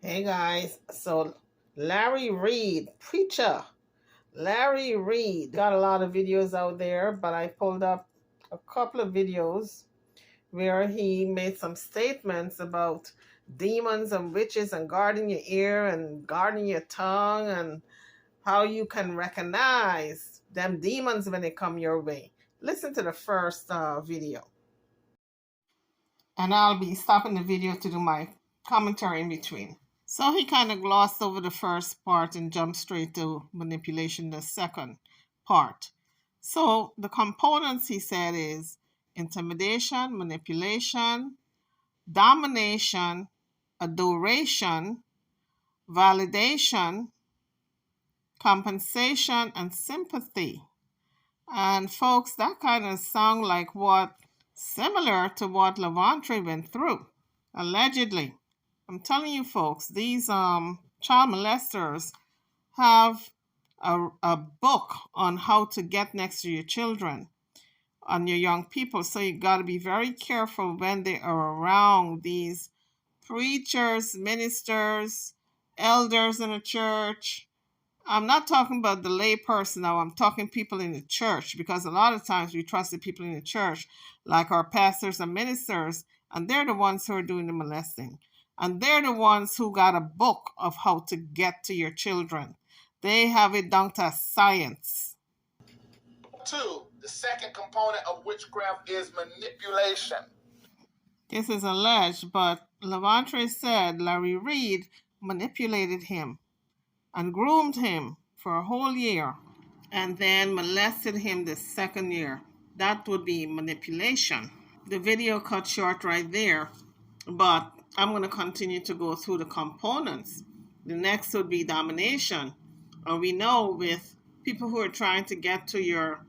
Hey guys, so Larry Reid, preacher, Larry Reid, got a lot of videos out there, but I pulled up a couple of videos where he made some statements about demons and witches and guarding your ear and guarding your tongue and how you can recognize them demons when they come your way. Listen to the first video. And I'll be stopping the video to do my commentary in between. So he kind of glossed over the first part and jumped straight to manipulation, the second part. So the components he said is intimidation, manipulation, domination, adoration, validation, compensation, and sympathy. And folks, that kind of sound like similar to what Levantry went through, allegedly. I'm telling you folks, these child molesters have a book on how to get next to your children, on your young people. So you got to be very careful when they are around these preachers, ministers, elders in a church. I'm not talking about the lay person now. I'm talking people in the church, because a lot of times we trust the people in the church, like our pastors and ministers, and they're the ones who are doing the molesting. And they're the ones who got a book of how to get to your children. They have it down to science. Two, the second component of witchcraft is manipulation. This is alleged, but Levantry said Larry Reid manipulated him and groomed him for a whole year and then molested him the second year. That would be manipulation. The video cut short right there, but I'm going to continue to go through the components. The next would be domination. And we know with people who are trying to get to your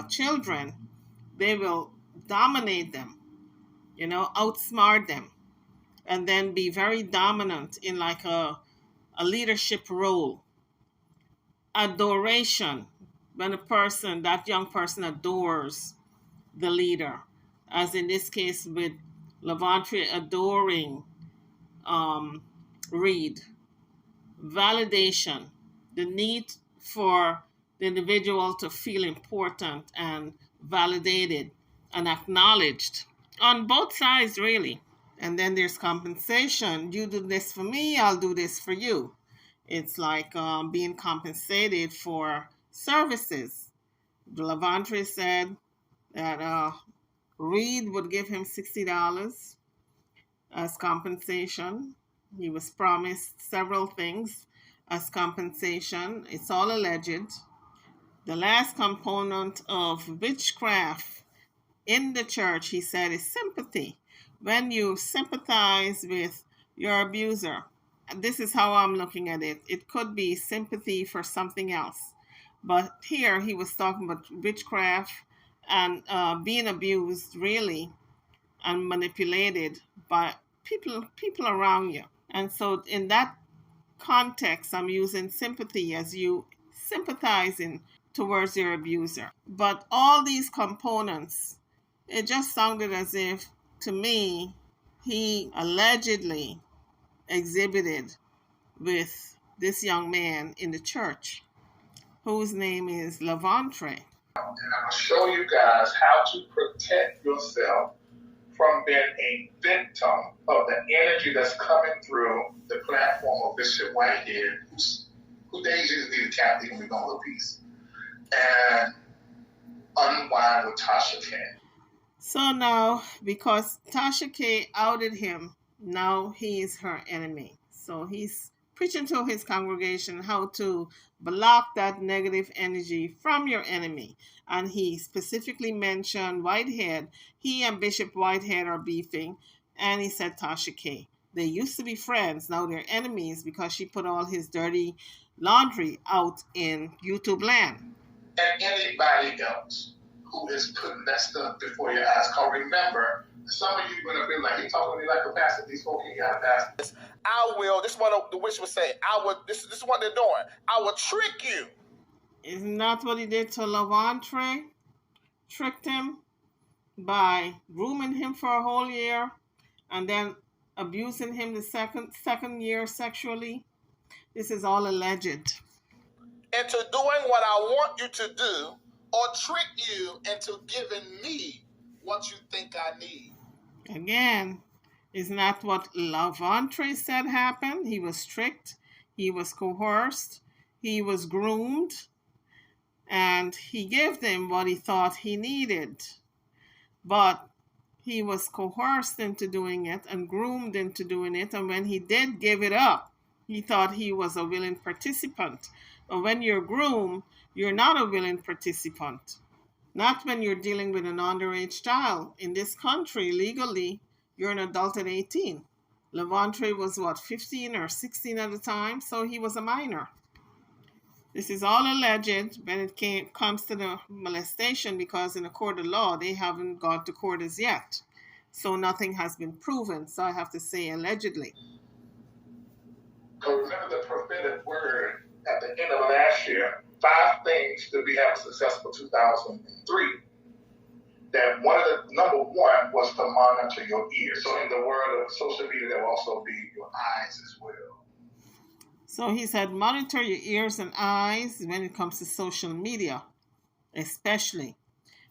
children, they will dominate them, outsmart them, and then be very dominant in like a leadership role. Adoration, when that young person adores the leader, as in this case with Levantry adoring Reid. Validation, the need for the individual to feel important and validated and acknowledged on both sides, really. And then there's compensation. You do this for me, I'll do this for you. It's like being compensated for services. Levantry said that Reid would give him $60 as compensation. He was promised several things as compensation. It's all alleged. The last component of witchcraft in the church, he said, is sympathy. When you sympathize with your abuser, this is how I'm looking at it. It could be sympathy for something else. But here he was talking about witchcraft and being abused, really, and manipulated by people around you. And so in that context, I'm using sympathy as you sympathizing towards your abuser. But all these components, it just sounded as if, to me, he allegedly exhibited with this young man in the church, whose name is Levantry. And I'm going to show you guys how to protect yourself from being a victim of the energy that's coming through the platform of Bishop Whitehead, who days used to be the Catholic and we're going to go peace, and unwind with Tasha K. So now, because Tasha K outed him, now he is her enemy. So he's preaching to his congregation how to block that negative energy from your enemy. And he specifically mentioned Whitehead. He and Bishop Whitehead are beefing. And he said Tasha K. They used to be friends. Now they're enemies because she put all his dirty laundry out in YouTube land. And anybody else who is putting that stuff before your eyes. Because remember, some of you are going to be like, he talking to me like a pastor. These folks ain't got a pastor. This is what the witch was saying. This is what they're doing. I will trick you. Isn't that what he did to Levantry? Tricked him by grooming him for a whole year and then abusing him the second year sexually. This is all alleged. Into doing what I want you to do, or trick you into giving me what you think I need. Again, isn't that what Lavontre said happened? He was tricked, he was coerced, he was groomed, and he gave them what he thought he needed. But he was coerced into doing it and groomed into doing it. And when he did give it up, he thought he was a willing participant. But when you're groomed, you're not a willing participant. Not when you're dealing with an underage child. In this country, legally, you're an adult at 18. Lavontre was 15 or 16 at the time, so he was a minor. This is all alleged when it comes to the molestation, because in a court of law, they haven't gone to court as yet. So nothing has been proven. So I have to say allegedly. So remember the prophetic word at the end of last year, 5 things to be have a successful 2003. That one of the number one was to monitor your ears. So in the world of social media, there will also be your eyes as well. So he said, monitor your ears and eyes when it comes to social media, especially.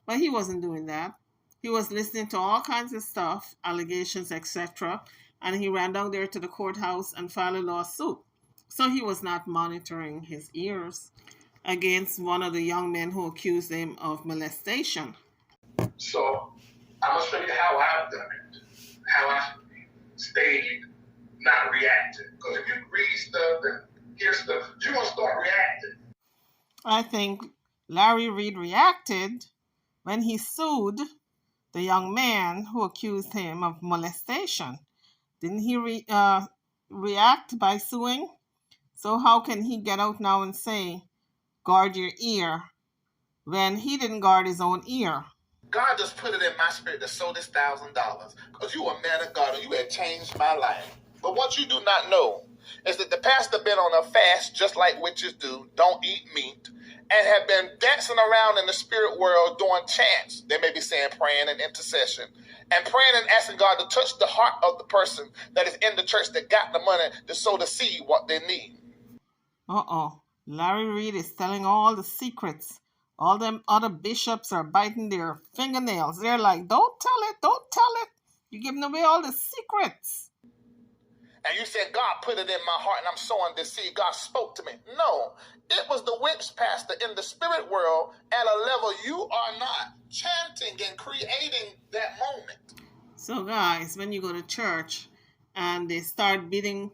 But he wasn't doing that. He was listening to all kinds of stuff, allegations, etc. And he ran down there to the courthouse and filed a lawsuit. So he was not monitoring his ears against one of the young men who accused him of molestation. So I'm going to show you how I've done it, how I stayed not reacting. Because if you read stuff and hear stuff, you're going to start reacting. I think Larry Reid reacted when he sued the young man who accused him of molestation. Didn't he react by suing? So how can he get out now and say, guard your ear, when he didn't guard his own ear? God just put it in my spirit to sow this $1,000 because you are a man of God and you had changed my life. But what you do not know is that the pastor been on a fast just like witches do, don't eat meat, and have been dancing around in the spirit world doing chants. They may be saying praying and intercession and praying and asking God to touch the heart of the person that is in the church that got the money to sow the seed what they need. Larry Reid is telling all the secrets. All them other bishops are biting their fingernails. They're like, don't tell it, don't tell it. You're giving away all the secrets. And you said, God put it in my heart and I'm sowing this seed. God spoke to me. No, it was the witch pastor in the spirit world at a level you are not, chanting and creating that moment. So guys, when you go to church and they start beating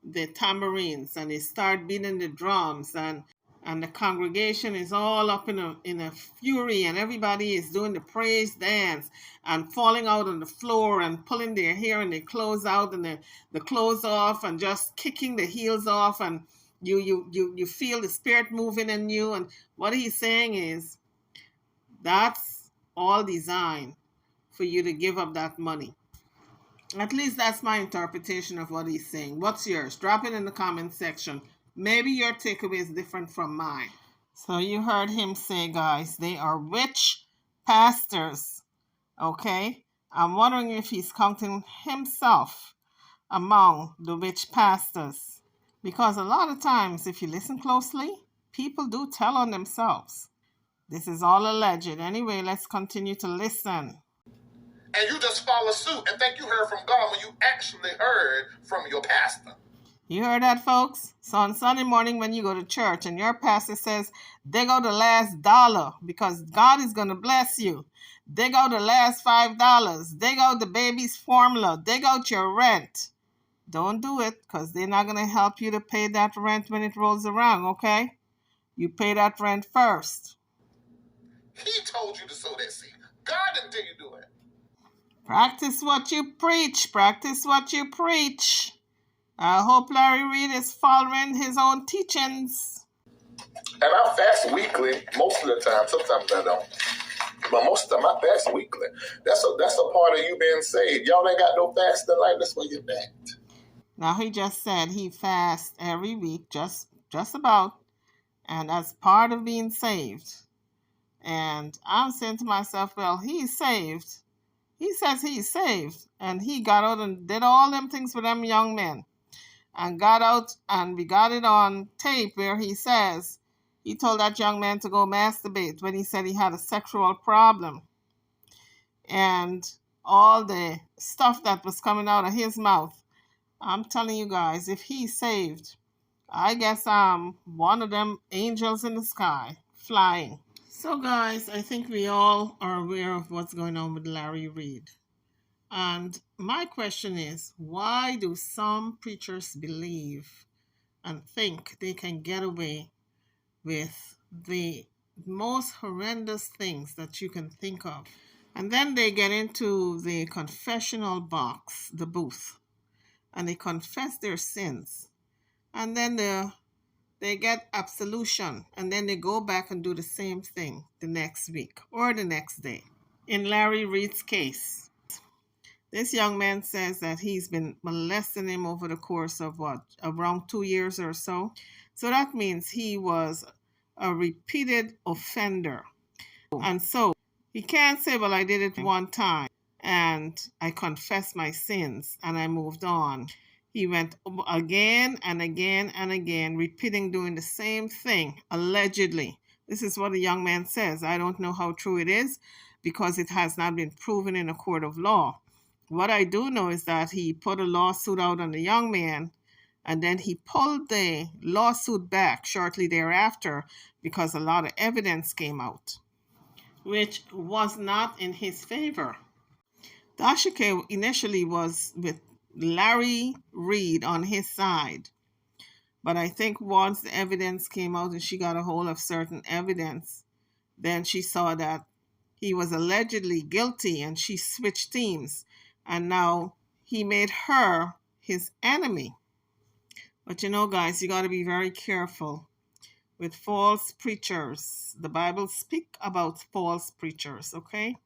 the tambourines and they start beating the drums and the congregation is all up in a fury and everybody is doing the praise dance and falling out on the floor and pulling their hair and their clothes out and the clothes off and just kicking the heels off, and you feel the spirit moving in you. And what he's saying is that's all designed for you to give up that money. At least that's my interpretation of what he's saying. What's yours? Drop it in the comment section. Maybe your takeaway is different from mine. So you heard him say, guys, they are witch pastors. Okay? I'm wondering if he's counting himself among the witch pastors. Because a lot of times, if you listen closely, people do tell on themselves. This is all alleged. Anyway, let's continue to listen. And you just follow suit and think you heard from God when you actually heard from your pastor. You heard that, folks? So on Sunday morning when you go to church and your pastor says, dig out the last $1 because God is going to bless you. Dig out the last $5. Dig out the baby's formula. Dig out your rent. Don't do it because they're not going to help you to pay that rent when it rolls around, okay? You pay that rent first. He told you to sow that seed. God didn't tell you to do it. Practice what you preach. Practice what you preach. I hope Larry Reid is following his own teachings. And I fast weekly most of the time. Sometimes I don't. But most of the time I fast weekly. That's a part of you being saved. Y'all ain't got no fasting like this when you're back. Now he just said he fasts every week, just about. And as part of being saved. And I'm saying to myself, well, he's saved. He says he's saved, and he got out and did all them things for them young men, and got out, and we got it on tape where he says he told that young man to go masturbate when he said he had a sexual problem, and all the stuff that was coming out of his mouth. I'm telling you guys, if he's saved, I guess I'm one of them angels in the sky flying. So, guys, I think we all are aware of what's going on with Larry Reid. And my question is, why do some preachers believe and think they can get away with the most horrendous things that you can think of? And then they get into the confessional box, the booth, and they confess their sins. And then they get absolution, and then they go back and do the same thing the next week or the next day. In Larry Reid's case, this young man says that he's been molesting him over the course of around 2 years or so. So that means he was a repeated offender. And so he can't say, well, I did it one time and I confessed my sins and I moved on. He went again and again and again, repeating, doing the same thing, allegedly. This is what the young man says. I don't know how true it is because it has not been proven in a court of law. What I do know is that he put a lawsuit out on the young man, and then he pulled the lawsuit back shortly thereafter because a lot of evidence came out, which was not in his favor. Dashike initially was with Larry Reid on his side, but I think once the evidence came out and she got a hold of certain evidence, then she saw that he was allegedly guilty and she switched teams, and now he made her his enemy. But you know, guys, you got to be very careful with false preachers. The Bible speaks about false preachers, okay?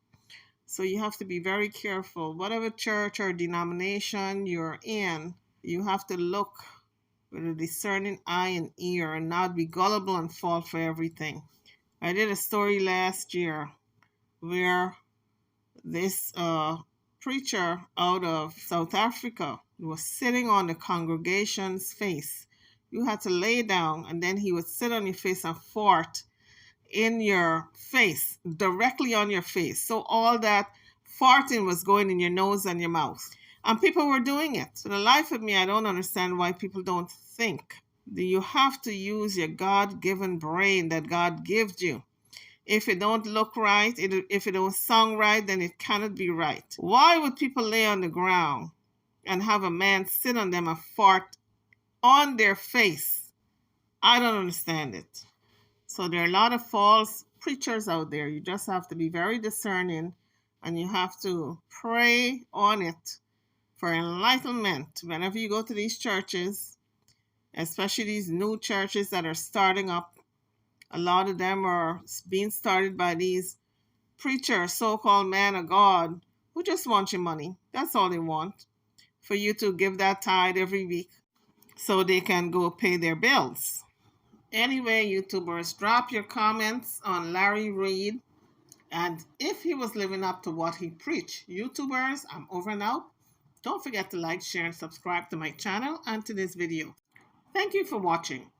So you have to be very careful. Whatever church or denomination you're in, you have to look with a discerning eye and ear and not be gullible and fall for everything. I did a story last year where this preacher out of South Africa was sitting on the congregation's face. You had to lay down, and then he would sit on your face and fart in your face, directly on your face. So all that farting was going in your nose and your mouth. And people were doing it. For the life of me, I don't understand why people don't think. You have to use your God-given brain that God gives you. If it don't look right, if it don't sound right, then it cannot be right. Why would people lay on the ground and have a man sit on them and fart on their face? I don't understand it. So there are a lot of false preachers out there. You just have to be very discerning, and you have to pray on it for enlightenment. Whenever you go to these churches, especially these new churches that are starting up, a lot of them are being started by these preachers, so-called man of God, who just want your money. That's all they want, for you to give that tithe every week so they can go pay their bills. Anyway, YouTubers, drop your comments on Larry Reid and if he was living up to what he preached. YouTubers, I'm over and out. Don't forget to like, share, and subscribe to my channel and to this video. Thank you for watching.